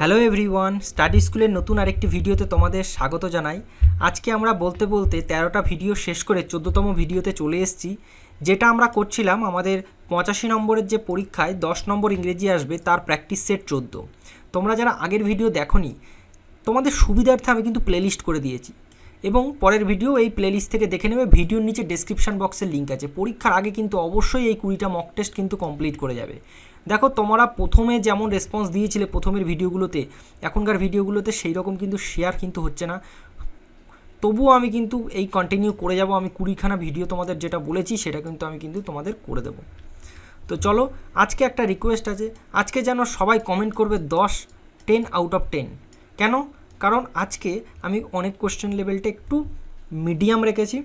Hello everyone, study স্কুলের নতুন আরেকটি ভিডিওতে তোমাদের স্বাগত জানাই। আজকে আমরা বলতে বলতে 13টা ভিডিও শেষ করে 14তম ভিডিওতে চলে এসেছি, যেটা আমরা করছিলাম আমাদের 85 নম্বরের যে পরীক্ষায় 10 নম্বর ইংরেজি আসবে তার প্র্যাকটিস সেট 14। তোমরা যারা আগের ভিডিও দেখোনি, তোমাদের সুবিধার্থে আমি কিন্তু প্লেলিস্ট করে দিয়েছি এবং পরের ভিডিও এই প্লেলিস্ট থেকে দেখে নেবে। ভিডিওর নিচে ডেসক্রিপশন বক্সের লিঙ্ক আছে। পরীক্ষার আগে কিন্তু অবশ্যই এই 20টা মক টেস্ট কিন্তু কমপ্লিট করে যাবে। দেখো, তোমরা প্রথমে যেমন রেসপন্স দিয়েছিলে প্রথমের ভিডিওগুলোতে, এখনকার ভিডিওগুলোতে সেই রকম কিন্তু শেয়ার কিন্তু হচ্ছে না। তবুও আমি কিন্তু এই কন্টিনিউ করে যাব। আমি 20খানা ভিডিও তোমাদের যেটা বলেছি সেটা কিন্তু আমি কিন্তু তোমাদের করে দেবো। তো চলো, আজকে একটা রিকোয়েস্ট আছে, আজকে যেন সবাই কমেন্ট করবে 10 আউট অফ 10। কেন? কারণ আজকে আমি অনেক কোশ্চেন লেভেলটা একটু মিডিয়াম রেখেছি,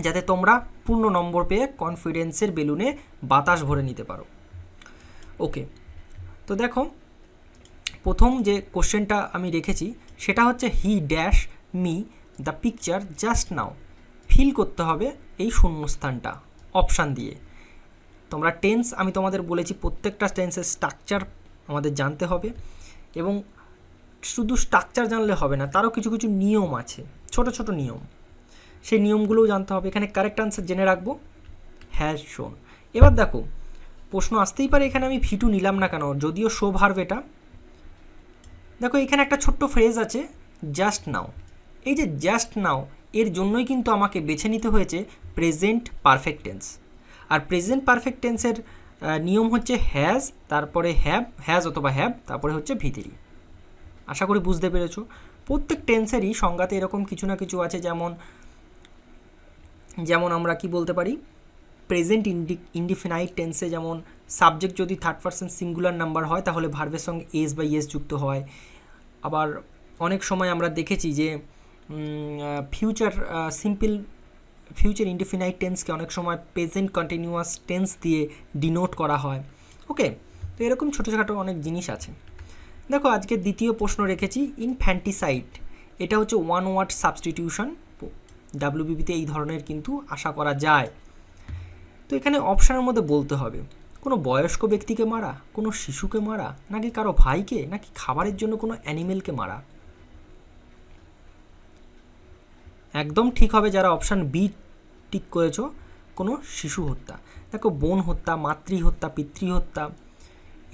যাতে তোমরা পূর্ণ নম্বর পেয়ে কনফিডেন্সের বেলুনে বাতাস ভরে নিতে পারো। ওকে, তো দেখো, প্রথম যে কোশ্চেনটা আমি রেখেছি সেটা হচ্ছে he dash me the picture just now. Feel করতে হবে এই শূন্যস্থানটা অপশান দিয়ে। তোমরা টেন্স আমি তোমাদের বলেছি, প্রত্যেকটা টেন্সের স্ট্রাকচার আমাদের জানতে হবে এবং শুধু স্ট্রাকচার জানলে হবে না, তারও কিছু কিছু নিয়ম আছে, ছোট ছোট নিয়ম, সেই নিয়মগুলোও জানতে হবে। এখানে কারেক্ট আনসার জেনে রাখবো, হ্যাজ শোন। এবার দেখো, প্রশ্ন আসতেই পারে এখানে আমি ভিটু নিলাম না কেন, যদিও শো ভার্ব এটা। দেখো, এখানে একটা ছোট্ট ফ্রেজ আছে জাস্ট নাও। এই যে জাস্ট নাও, এর জন্যই কিন্তু আমাকে বেছে নিতে হয়েছে প্রেজেন্ট পারফেক্ট টেন্স। আর প্রেজেন্ট পারফেক্ট টেন্সের নিয়ম হচ্ছে হ্যাজ, তারপরে হ্যাভ, হ্যাজ অথবা হ্যাভ, তারপরে হচ্ছে ভিতরি। আশা করি বুঝতে পেরেছো। প্রত্যেক টেন্সেরই সংজ্ঞাতে এরকম কিছু না কিছু আছে, যেমন আমরা কি বলতে পারি, প্রেজেন্ট ইনডিফিনাইট টেন্সে যেমন সাবজেক্ট যদি থার্ড পারসন সিঙ্গুলার নাম্বার হয় তাহলে ভার্বের সঙ্গে এস বা ইয়েস যুক্ত হয়। আবার অনেক সময় আমরা দেখেছি যে ফিউচার ইনডিফিনাইট টেন্সকে অনেক সময় প্রেজেন্ট কন্টিনিউয়াস টেন্স দিয়ে ডিনোট করা হয়। ওকে, তো এরকম ছোটোখাটো অনেক জিনিস আছে। দেখো, আজকে দ্বিতীয় প্রশ্ন রেখেছি ইনফ্যান্টিসাইড। এটা হচ্ছে ওয়ান ওয়ার্ড সাবস্টিটিউশন। ডাব্লিউবিপিতে এই ধরনের কিন্তু আশা করা যায়। তো এখানে অপশানের মধ্যে বলতে হবে কোনো বয়স্ক ব্যক্তিকে মারা, কোনো শিশুকে মারা, নাকি কারো ভাইকে, নাকি খাবারের জন্য কোনো অ্যানিমেলকে মারা। একদম ঠিক হবে যারা অপশান বি টিক করেছো, কোনো শিশু হত্যা। দেখো, বোন হত্যা, মাতৃ হত্যা, পিতৃ হত্যা,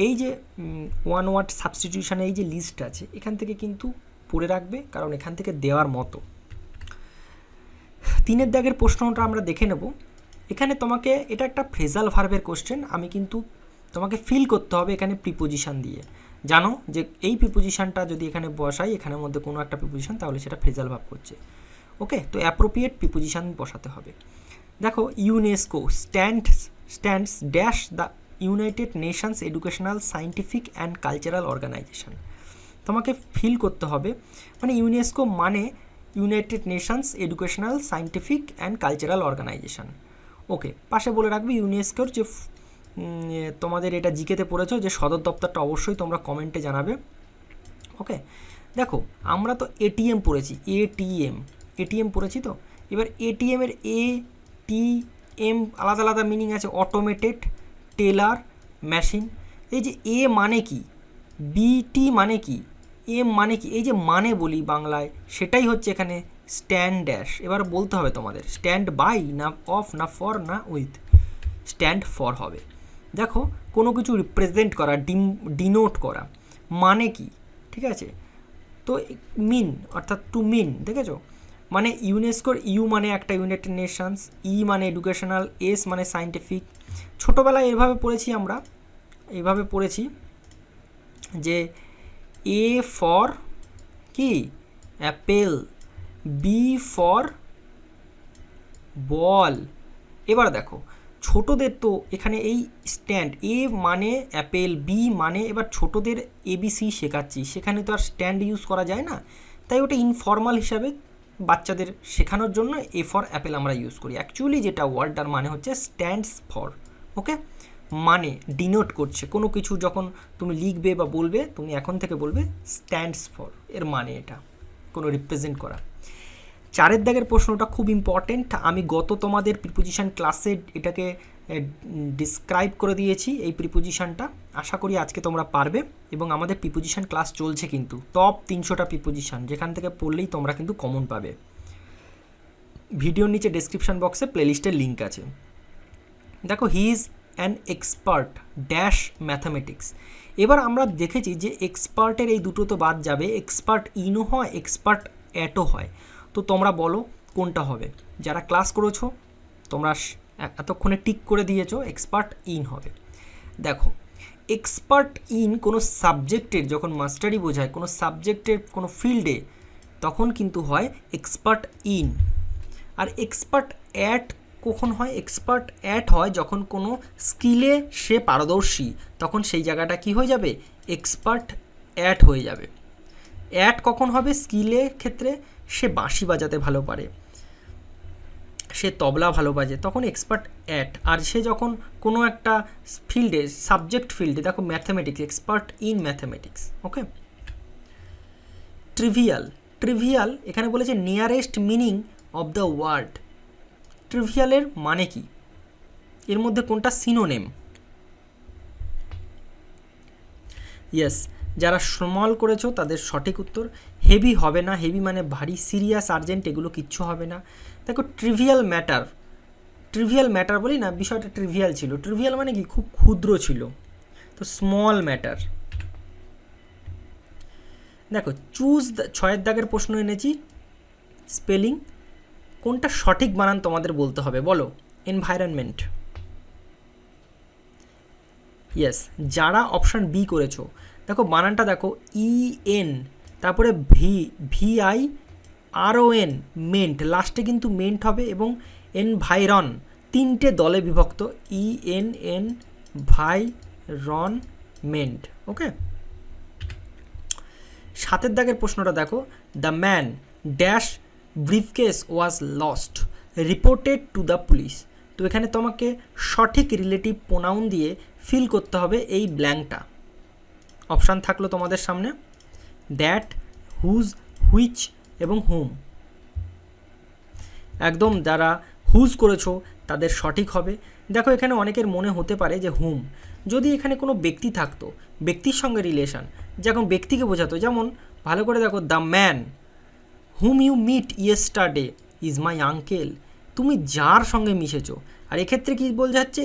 এই যে ওয়ান ওয়ার্ড সাবস্টিটিউশনে এই যে লিস্ট আছে, এখান থেকে কিন্তু পড়ে রাখবে, কারণ এখান থেকে দেওয়ার মতো। 3 দাগের প্রশ্নটা আমরা দেখে নেব। এখানে তোমাকে, এটা একটা ফ্রেজাল ভার্বের কোশ্চেন, আমি কিন্তু তোমাকে ফিল করতে হবে এখানে প্রিপোজিশন দিয়ে। জানো যে এই প্রিপোজিশনটা যদি এখানে বসাই, এখানের মধ্যে কোনো একটা প্রিপোজিশন, তাহলে সেটা ফ্রেজাল ভার্ব করছে। ওকে, তো অ্যাপ্রোপ্রিয়েট প্রিপোজিশন বসাতে হবে। দেখো, UNESCO stands dash the United Nations Educational Scientific and Cultural Organization. তোমাকে ফিল করতে হবে, মানে ইউনেস্কো মানে United Nations Educational Scientific and Cultural Organization. Okay, পাশে বলে রাখবে ইউনেস্কোর যে তোমাদের এটা জিকেতে পড়েছো যে সদর দপ্তরটা, অবশ্যই তোমরা কমেন্টে জানাবে। ওকে, দেখো, আমরা তো এটিএম পড়েছি, এটিএম পড়েছি। তো এবার এটিএমের এটিএম আলাদা আলাদা মিনিং আছে, অটোমেটেড, টেলার, মেশিন। এই যে এ মানে কি, বিটি মানে কি, এম মানে কি, এই যে মানে বলি বাংলায়, সেটাই হচ্ছে এখানে স্ট্যান্ড ড্যাশ। এবার বলতে হবে তোমাদের স্ট্যান্ড বাই না অফ না ফর না উইথ, স্ট্যান্ড ফর হবে। দেখো, কোনো কিছু রিপ্রেজেন্ট করা, ডিনোট করা, মানে কি, ঠিক আছে। তো মিন অর্থাৎ টু মিন, দেখেছো, মানে ইউনেস্কোর ইউ মানে একটা ইউনাইটেড নেশনস, ই মানে এডুকেশনাল, এস মানে সায়েন্টিফিক। ছোটোবেলায় এভাবে পড়েছি আমরা, এইভাবে পড়েছি যে এ ফর কি অ্যাপেল, বি ফর বল। এবার দেখো, ছোটোদের তো এখানে এই স্ট্যান্ড, এ মানে অ্যাপেল, বি মানে, এবার ছোটোদের এবিসি শেখাচ্ছি, সেখানে তো আর স্ট্যান্ড ইউজ করা যায় না, তাই ওটা ইনফর্মাল হিসাবে বাচ্চাদের শেখানোর জন্য এ ফর অ্যাপেল আমরা ইউজ করি। অ্যাকচুয়ালি যেটা ওয়ার্ডটার মানে হচ্ছে স্ট্যান্ডস ফর। ওকে, মানে ডিনোট করছে কোনো কিছু, যখন তুমি লিখবে বা বলবে, তুমি এখন থেকে বলবে স্ট্যান্ডস ফর, এর মানে এটা কোনো রিপ্রেজেন্ট করা। 4 দাগের প্রশ্নটা খুব ইম্পর্টেন্ট। আমি গত তোমাদের প্রিপোজিশন ক্লাসে এটাকে ডিসক্রাইব করে দিয়েছি এই প্রিপোজিশনটা। আশা করি আজকে তোমরা পারবে। এবং আমাদের প্রিপোজিশন ক্লাস চলছে কিন্তু, টপ 300টা প্রিপোজিশন, যেখান থেকে পড়লেই তোমরা কিন্তু কমন পাবে। ভিডিওর নিচে ডেসক্রিপশন বক্সে প্লেলিস্টের লিঙ্ক আছে। দেখো, he is an expert dash mathematics. এবার আমরা দেখেছি যে এক্সপার্টের এই দুটো তো বাদ যাবে, এক্সপার্ট ইনও হয়, এক্সপার্ট অ্যাটও হয়। তো তোমরা বলো কোনটা হবে? যারা ক্লাস করেছো তোমরা এতক্ষণে টিক করে দিয়েছো, এক্সপার্ট ইন হবে। দেখো, এক্সপার্ট ইন কোনো সাবজেক্টের, যখন মাস্টারি বোঝায় কোনো সাবজেক্টের কোনো ফিল্ডে, তখন কিন্তু হয় এক্সপার্ট ইন। আর এক্সপার্ট অ্যাট কখন হয়? এক্সপার্ট অ্যাট হয় যখন কোনো স্কিলে সে পারদর্শী, তখন সেই জায়গাটা কি হয়ে যাবে? এক্সপার্ট অ্যাট হয়ে যাবে। অ্যাট কখন হবে? স্কিলের ক্ষেত্রে সে বাঁশি বাজাতে ভালো পারে, সে তবলা ভালো বাজে, তখন এক্সপার্ট অ্যাট। আর সে যখন কোনো একটা ফিল্ডে, সাবজেক্ট ফিল্ডে, দেখো mathematics, expert in mathematics. Okay. Trivial, trivial এখানে বলেছে nearest meaning of the word. ট্রিভিয়ালের মানে কি? এর মধ্যে কোনটা সিনোনেম? ইয়েস, যারা স্মল করেছো তাদের সঠিক উত্তর। হেভি হবে না, হেভি মানে ভারী, সিরিয়াস, আর্জেন্ট এগুলো কিচ্ছু হবে না। দেখো, ট্রিভিয়াল ম্যাটার, ট্রিভিয়াল ম্যাটার বলি না, বিষয়টা ট্রিভিয়াল ছিল। ট্রিভিয়াল মানে কি? খুব ক্ষুদ্র ছিল, তো স্মল ম্যাটার। দেখো, চুজ, 6 দাগের প্রশ্ন এনেছি, স্পেলিং কোনটা সঠিক বানান তোমাদের বলতে হবে, বলো। এনভায়রনমেন্ট। ইয়েস, যারা অপশান বি করেছো, দেখো বানানটা দেখো, EN, তারপরে VIRON, মেন্ট, লাস্টে কিন্তু মেন্ট হবে, এবং এনভাইরন 3টে দলে বিভক্ত, ENN ভাইরন মেন্ট। ওকে। 7 দাগের প্রশ্নটা দেখো, the man dash briefcase was lost reported to the police. তো এখানে তোমাকে সঠিক রিলেটিভ প্রোনাউন দিয়ে ফিল করতে হবে এই ব্ল্যাঙ্কটা। অপশান থাকলো তোমাদের সামনে, দ্যাট, হুজ, হুইচ এবং হুম। একদম যারা হুজ করেছো তাদের সঠিক হবে। দেখো, এখানে অনেকের মনে হতে পারে যে হুম, যদি এখানে কোনো ব্যক্তি থাকতো, ব্যক্তির সঙ্গে রিলেশান, যখন ব্যক্তিকে বোঝাতো, যেমন ভালো করে দেখো, the man whom you meet yesterday is my uncle. তুমি যার সঙ্গে মিশেছো, আর এক্ষেত্রে কী বল যাচ্ছে?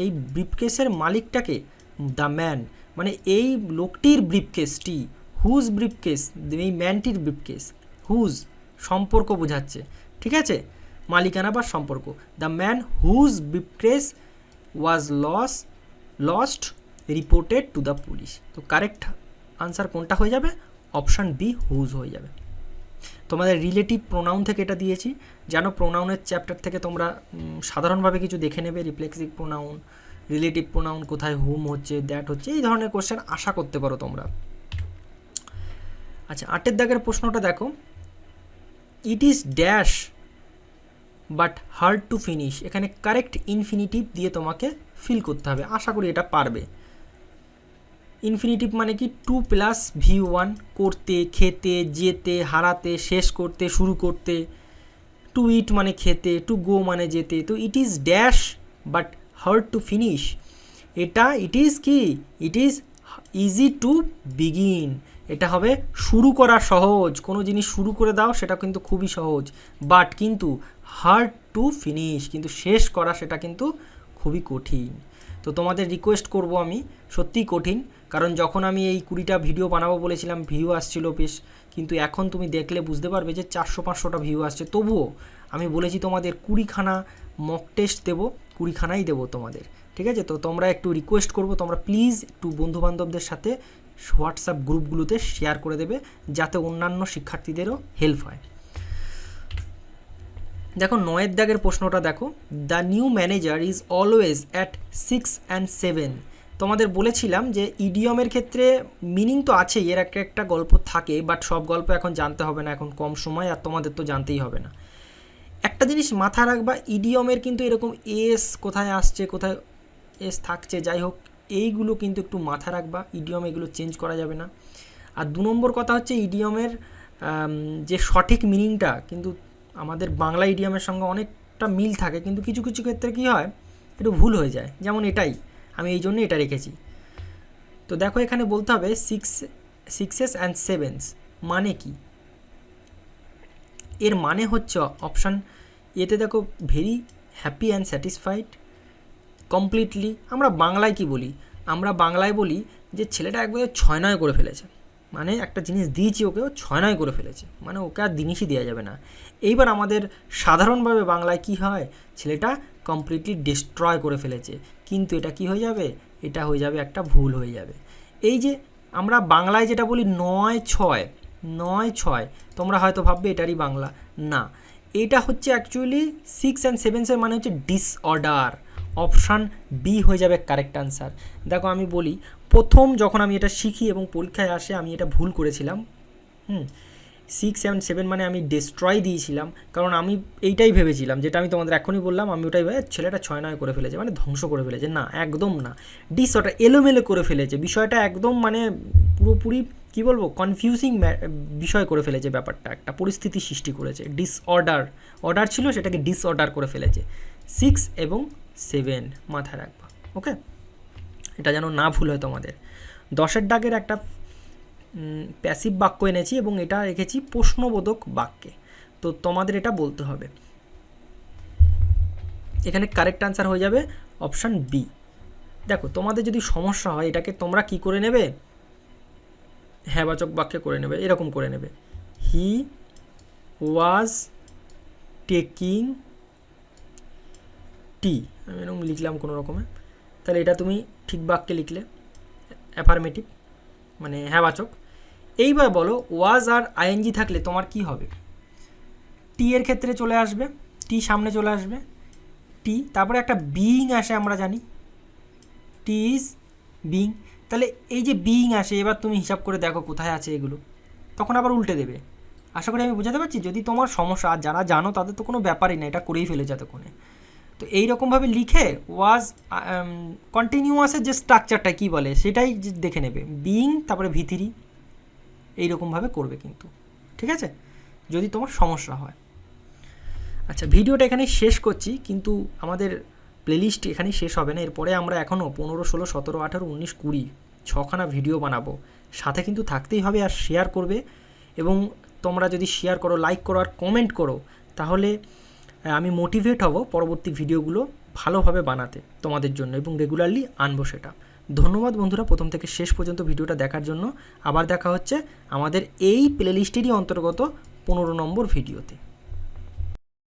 এই ব্রিফকেসের মালিকটাকে, দ্য ম্যান, মানে এই লোকটির ব্রিফকেসটি, হুজ ব্রিফকেস, এই ম্যানটির ব্রিফকেস, হুজ সম্পর্ক বোঝাচ্ছে, ঠিক আছে? মালিকানা বা সম্পর্ক। The man whose briefcase was lost reported to the police. তো কারেক্ট আনসার কোনটা হয়ে যাবে? অপশান বি, হুজ হয়ে যাবে। তোমাদের রিলেটিভ প্রোনাউন থেকে এটা দিয়েছি, যেন প্রোনাউনের চ্যাপ্টার থেকে তোমরা সাধারণভাবে কিছু দেখে নেবে, রিফ্লেক্সিভ প্রোনাউন, রিলেটিভ প্রোনাউন কোথায় হুম হচ্ছে, দ্যাট হচ্ছে, এই ধরনের কোশ্চেন আশা করতে পারো তোমরা। আচ্ছা, 8 দাগের প্রশ্নটা দেখো, it is dash but hard to finish. এখানে কারেক্ট ইনফিনিটিভ দিয়ে তোমাকে ফিল করতে হবে, আশা করি এটা পারবে। ইনফিনিটিভ মানে কি? টু প্লাস V1, করতে, খেতে, যেতে, হারাতে, শেষ করতে, শুরু করতে। টু ইট মানে খেতে, টু গো মানে যেতে। তো it is dash but hard to finish, এটা ইট ইজ কি? It is easy to begin. এটা হবে শুরু করা সহজ, কোনো জিনিস শুরু করে দাও সেটা কিন্তু খুবই সহজ, বাট কিন্তু হার্ড টু ফিনিশ, কিন্তু শেষ করা সেটা কিন্তু খুবই কঠিন। তো তোমাদের রিকোয়েস্ট করব আমি, সত্যিই কঠিন, কারণ যখন আমি এই 20টা ভিডিও বানাবো বলেছিলাম, ভিউ আসছিল বেশ, কিন্তু এখন তুমি দেখলে বুঝতে পারবে যে 400-500টা ভিউ আসছে। তবুও আমি বলেছি তোমাদের 20খানা মক টেস্ট দেবো, 20খানাই দেবো তোমাদের, ঠিক আছে? তো তোমরা একটু রিকোয়েস্ট করবো, তোমরা প্লিজ একটু বন্ধুবান্ধবদের সাথে হোয়াটসঅ্যাপ গ্রুপগুলোতে শেয়ার করে দেবে, যাতে অন্যান্য শিক্ষার্থীদেরও হেল্প হয়। দেখো, 9 দাগের প্রশ্নটা দেখো, the new manager is always at 6 and 7। তোমাদের বলেছিলাম যে ইডিয়মের ক্ষেত্রে মিনিং তো আছেই, এর একটা গল্প থাকে, বাট সব গল্প এখন জানতে হবে না, এখন কম সময়, আর তোমাদের তো জানতেই হবে না। একটা জিনিস মাথায় রাখবা, ইডিয়মের কিন্তু এরকম এস কোথায় আসছে, কোথায় এস থাকছে, যাই হোক এইগুলো কিন্তু একটু মাথায় রাখবা, ইডিয়ম এগুলো চেঞ্জ করা যাবে না। আর 2 নম্বর কথা হচ্ছে, ইডিয়মের যে সঠিক মিনিংটা কিন্তু আমাদের বাংলা ইডিয়মের সঙ্গে অনেকটা মিল থাকে, কিন্তু কিছু কিছু ক্ষেত্রে কী হয়, একটু ভুল হয়ে যায়, যেমন এটাই আমি এই জন্য এটা রেখেছি। তো দেখো এখানে বলতে হবে সিক্সেস অ্যান্ড সেভেন্স মানে কি। এর মানে হচ্ছে অপশান এতে দেখো very happy and satisfied completely. আমরা বাংলায় কি বলি, আমরা বাংলায় বলি যে ছেলেটা একবারে 6-9 করে ফেলেছে, মানে একটা জিনিস দিয়েছি ওকে, ও 6-9 করে ফেলেছে, মানে ওকে আর জিনিসই দেওয়া যাবে না। এইবার আমাদের সাধারণভাবে বাংলায় কি হয়, ছেলেটা কমপ্লিটলি ডিস্ট্রয় করে ফেলেছে, কিন্তু এটা কি হয়ে যাবে, এটা হয়ে যাবে একটা ভুল হয়ে যাবে। এই যে আমরা বাংলায় যেটা বলি 9-6, তোমরা হয়তো ভাববে এটারই বাংলা, না, এটা হচ্ছে অ্যাকচুয়ালি 6 অ্যান্ড 7 মানে হচ্ছে ডিসঅর্ডার। অপশান বি হয়ে যাবে কারেক্ট আনসার। দেখো আমি বলি, প্রথম যখন আমি এটা শিখি এবং পরীক্ষায় আসে আমি এটা ভুল করেছিলাম। 6 and 7 মানে আমি ডিস্ট্রয় দিয়েছিলাম, কারণ আমি এইটাই ভেবেছিলাম, যেটা আমি তোমাদের এখনই বললাম, আমি ওটাই ভেবে ছেলেটা 6-9 করে ফেলেছে মানে ধ্বংস করে ফেলেছে। না, একদম না, ডিসঅর্ডার, এলোমেলো করে ফেলেছে বিষয়টা, একদম মানে পুরোপুরি কী বলবো, কনফিউজিং বিষয় করে ফেলেছে, ব্যাপারটা একটা পরিস্থিতি সৃষ্টি করেছে। অর্ডার ছিল, সেটাকে ডিসঅর্ডার করে ফেলেছে। 6 এবং 7 মাথায় রাখবা, ওকে, এটা যেন না ভুল হয় তোমাদের। 10-এর দাগের একটা প্যাসিভ বাক্য এনেছি এবং এটা রেখেছি প্রশ্নবোধক বাক্যে, তো তোমাদের এটা বলতে হবে। এখানে কারেক্ট আনসার হয়ে যাবে অপশান বি। দেখো তোমাদের যদি সমস্যা হয় এটাকে তোমরা কি করে নেবে, হ্যাঁবাচক বাক্যে করে নেবে, এরকম করে নেবে, হি ওয়াজ টেকিং টি, আমি এরকম লিখলাম কোনো রকমে, তাহলে এটা তুমি ঠিক বাক্যে লিখলে, অ্যাফার্মেটিভ মানে হ্যাঁবাচক। এইবার বলো ওয়াজ আর আইএনজি থাকলে তোমার কি হবে, টি এর ক্ষেত্রে চলে আসবে, টি সামনে চলে আসবে, টি, তারপরে একটা বিইং আসে, আমরা জানি টি ইজ বিইং, তাহলে এই যে বিইং আসে, এবার তুমি হিসাব করে দেখো কোথায় আছে এগুলো, তখন আবার উল্টে দেবে। আশা করি আমি বোঝাতে পারছি। যদি তোমার সমস্যা, আর যারা জানো তাদের তো কোনো ব্যাপারই না, এটা করেই ফেলেছে এতক্ষণে। তো এইরকমভাবে লিখে ওয়াজ কন্টিনিউয়াসের যে স্ট্রাকচারটা কী বলে সেটাই দেখে নেবে, বিইং তারপরে ভিতরি, এইরকমভাবে করবে কিন্তু, ঠিক আছে, যদি তোমার সমস্যা হয়। আচ্ছা, ভিডিওটা এখানেই শেষ করছি, কিন্তু আমাদের প্লেলিস্ট এখানেই শেষ হবে না, এরপরে আমরা এখনও 15, 16, 17, 18, 19, 20 6খানা ভিডিও বানাবো, সাথে কিন্তু থাকতেই হবে, আর শেয়ার করবে। এবং তোমরা যদি শেয়ার করো, লাইক করো আর কমেন্ট করো, তাহলে আমি মোটিভেট হব পরবর্তী ভিডিওগুলো ভালোভাবে বানাতে তোমাদের জন্য, এবং রেগুলারলি আনবো সেটা। ধন্যবাদ বন্ধুরা প্রথম থেকে শেষ পর্যন্ত ভিডিওটা দেখার জন্য। আবার দেখা হচ্ছে আমাদের এই প্লেলিস্টেরই অন্তর্গত 15 নম্বর ভিডিওতে।